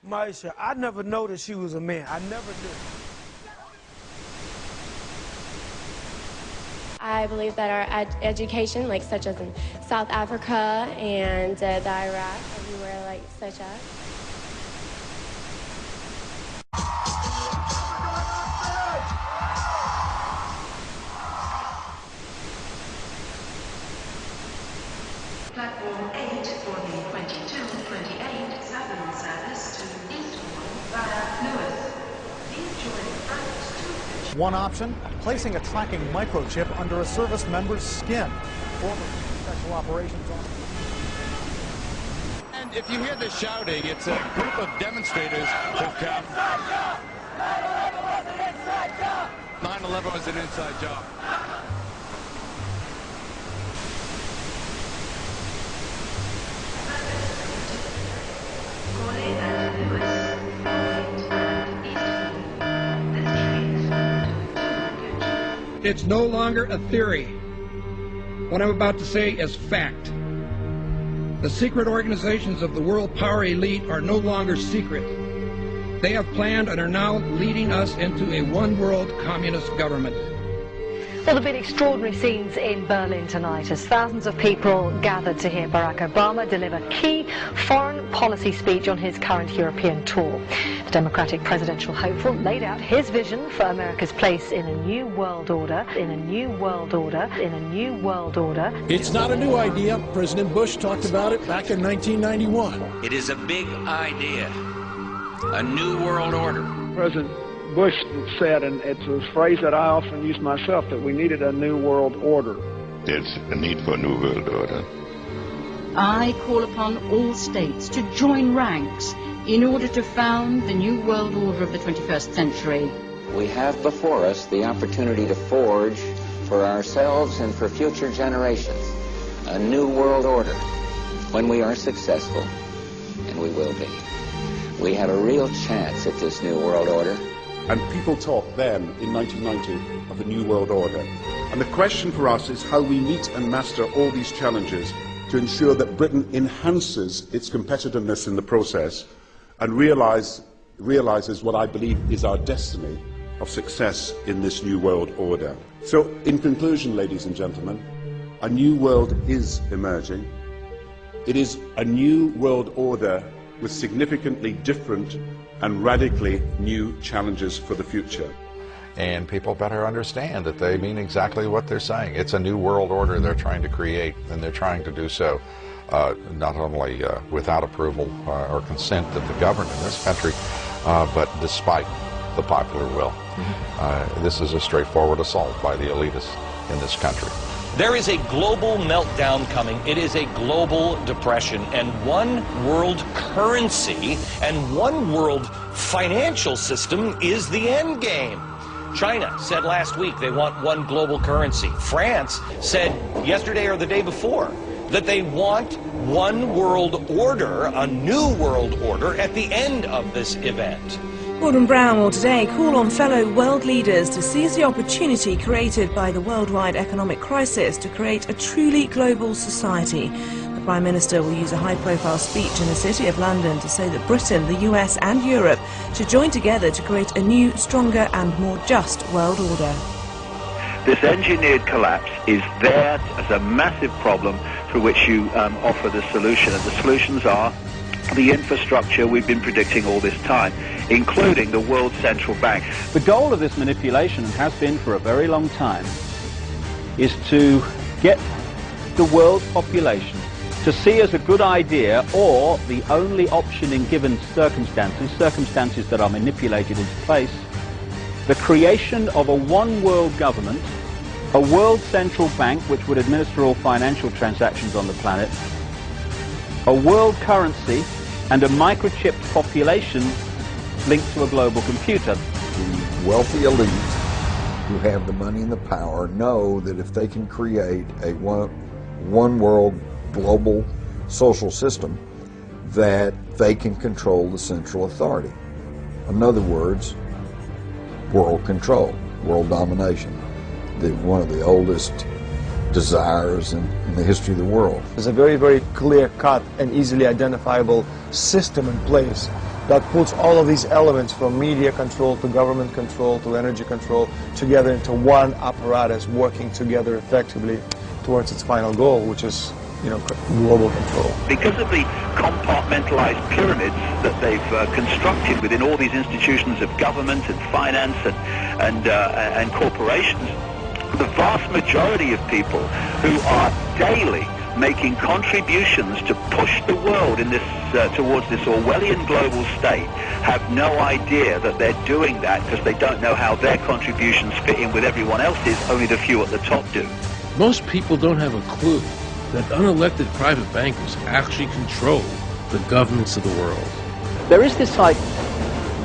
Maisha, I never noticed she was a man. I never did. I believe that our education, like such as in South Africa and the Iraq, everywhere like such as. Platform 8 for the 2228 Southern service to Eastbourne via Lewis. Please join front 2. One option, placing a tracking microchip under a service member's skin. Former special operations officer. And if you hear the shouting, it's a group of demonstrators who've come. 9/11 was an inside job. It's no longer a theory. What I'm about to say is fact. The secret organizations of the world power elite are no longer secret. They have planned and are now leading us into a one-world communist government. Well, there have been extraordinary scenes in Berlin tonight as thousands of people gathered to hear Barack Obama deliver key foreign policy speech on his current European tour. The Democratic presidential hopeful laid out his vision for America's place in a new world order, in a new world order, in a new world order. It's not a new idea. President Bush talked about it back in 1991. It is a big idea, a new world order. President Bush said, and it's a phrase that I often use myself, that we needed a new world order. There's a need for a new world order. I call upon all states to join ranks in order to found the new world order of the 21st century. We have before us the opportunity to forge for ourselves and for future generations a new world order. When we are successful, and we will be, we have a real chance at this new world order. And people talked then, in 1990, of a new world order. And the question for us is how we meet and master all these challenges to ensure that Britain enhances its competitiveness in the process and realizes what I believe is our destiny of success in this new world order. So, in conclusion, ladies and gentlemen, a new world is emerging. It is a new world order with significantly different and radically new challenges for the future. And people better understand that they mean exactly what they're saying. It's a new world order they're trying to create, and they're trying to do so not only without approval or consent of the governed in this country, but despite the popular will. This is a straightforward assault by the elitists in this country. There is a global meltdown coming. It is a global depression, and one world currency and one world financial system is the end game. China said last week they want one global currency. France said yesterday or the day before that they want one world order, a new world order, at the end of this event. Gordon Brown will today call on fellow world leaders to seize the opportunity created by the worldwide economic crisis to create a truly global society. The Prime Minister will use a high-profile speech in the City of London to say that Britain, the US and Europe should join together to create a new, stronger and more just world order. This engineered collapse is there as a massive problem for which you offer the solution, and the solutions are the infrastructure we've been predicting all this time, including the World Central Bank. The goal of this manipulation, and has been for a very long time, is to get the world population to see as a good idea, or the only option in given circumstances that are manipulated into place, the creation of a one-world government, a world central bank which would administer all financial transactions on the planet, a world currency, and a microchipped population linked to a global computer. The wealthy elite who have the money and the power know that if they can create a one world global social system, that they can control the central authority. In other words, world control, world domination, one of the oldest desires in the history of the world. There's a very, very clear-cut and easily identifiable system in place that puts all of these elements from media control to government control to energy control together into one apparatus working together effectively towards its final goal, which is, you know, global control. Because of the compartmentalized pyramids that they've constructed within all these institutions of government and finance and corporations, the vast majority of people who are daily making contributions to push the world in this towards this Orwellian global state have no idea that they're doing that, because they don't know how their contributions fit in with everyone else's. Only the few at the top do. Most people don't have a clue that unelected private bankers actually control the governments of the world. There is this like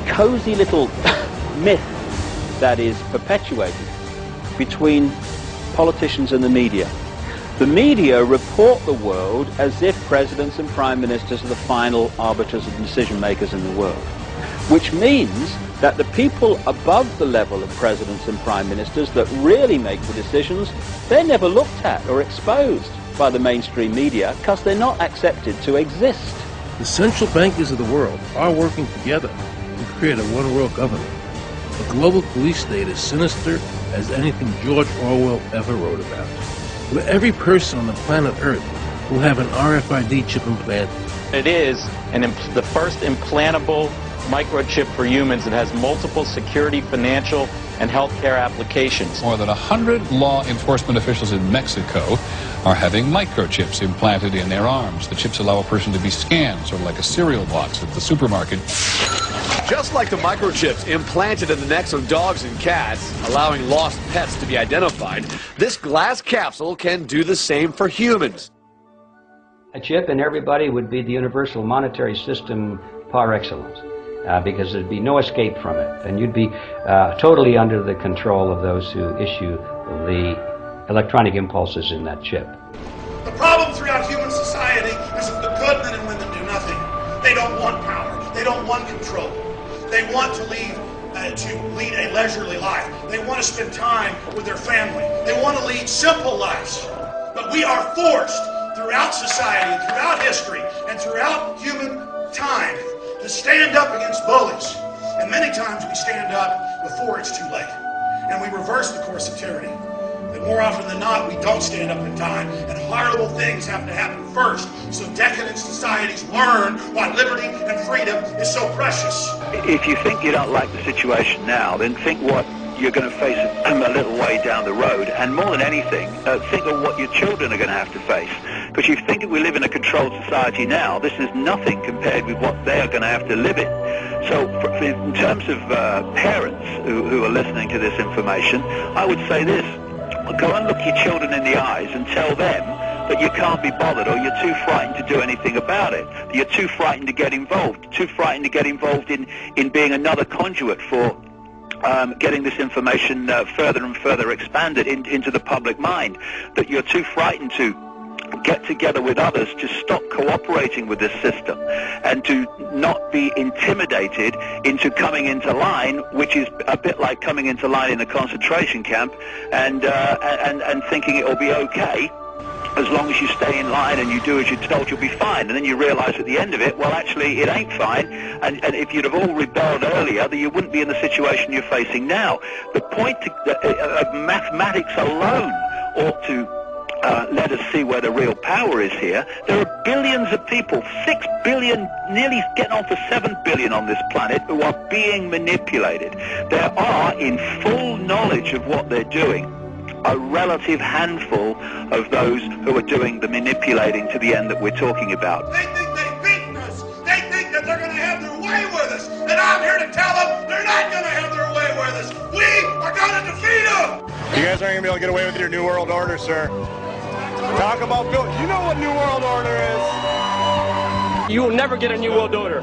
cozy little myth that is perpetuated between politicians and the media. The media report the world as if presidents and prime ministers are the final arbiters and decision makers in the world, which means that the people above the level of presidents and prime ministers that really make the decisions, they're never looked at or exposed by the mainstream media because they're not accepted to exist. The central bankers of the world are working together to create a one-world government. A global police state as sinister as anything George Orwell ever wrote about, where every person on the planet Earth will have an RFID chip implanted. It is the first implantable microchip for humans that has multiple security, financial, and healthcare applications. More than 100 law enforcement officials in Mexico are having microchips implanted in their arms. The chips allow a person to be scanned, sort of like a cereal box at the supermarket. Just like the microchips implanted in the necks of dogs and cats, allowing lost pets to be identified, this glass capsule can do the same for humans. A chip in everybody would be the universal monetary system par excellence, because there'd be no escape from it, and you'd be totally under the control of those who issue the electronic impulses in that chip. The problem throughout human society is that the good men and women do nothing. They don't want power. They don't want control. They want to lead a leisurely life. They want to spend time with their family. They want to lead simple lives. But we are forced throughout society, and throughout history, and throughout human time to stand up against bullies. And many times we stand up before it's too late. And we reverse the course of tyranny. But more often than not, we don't stand up in time, and horrible things have to happen first, so decadent societies learn why liberty and freedom is so precious. If you think you don't like the situation now, then think what you're going to face a little way down the road, and more than anything, think of what your children are going to have to face. Because you think if we live in a controlled society now, this is nothing compared with what they are going to have to live in. So in terms of parents who are listening to this information, I would say this: go and look your children in the eyes and tell them that you can't be bothered, or you're too frightened to do anything about it. You're too frightened to get involved, in being another conduit for getting this information further and further expanded into the public mind, that you're too frightened to get together with others to stop cooperating with this system and to not be intimidated into coming into line, which is a bit like coming into line in a concentration camp and thinking it will be okay. As long as you stay in line and you do as you're told, you'll be fine. And then you realize at the end of it, well, actually, it ain't fine. And if you'd have all rebelled earlier, then you wouldn't be in the situation you're facing now. The point of mathematics alone ought to let us see where the real power is here. There are billions of people, 6 billion, nearly getting on for 7 billion on this planet, who are being manipulated. There are, in full knowledge of what they're doing, a relative handful of those who are doing the manipulating to the end that we're talking about. They think they've beaten us. They think that they're going to have their way with us. And I'm here to tell them they're not going to have their way with us. We are going to defeat them. You guys aren't going to be able to get away with your New World Order, sir. Talk about Bill. You know what New World Order is. You will never get a New World Order.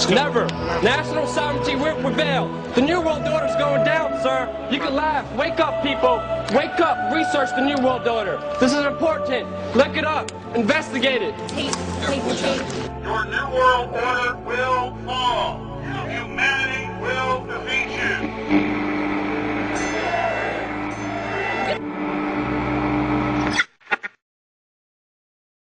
Never. National sovereignty will prevail. The New World Order is going down, sir. You can laugh. Wake up, people. Wake up. Research the New World Order. This is important. Look it up. Investigate it. Your New World Order will fall. Humanity will defeat you.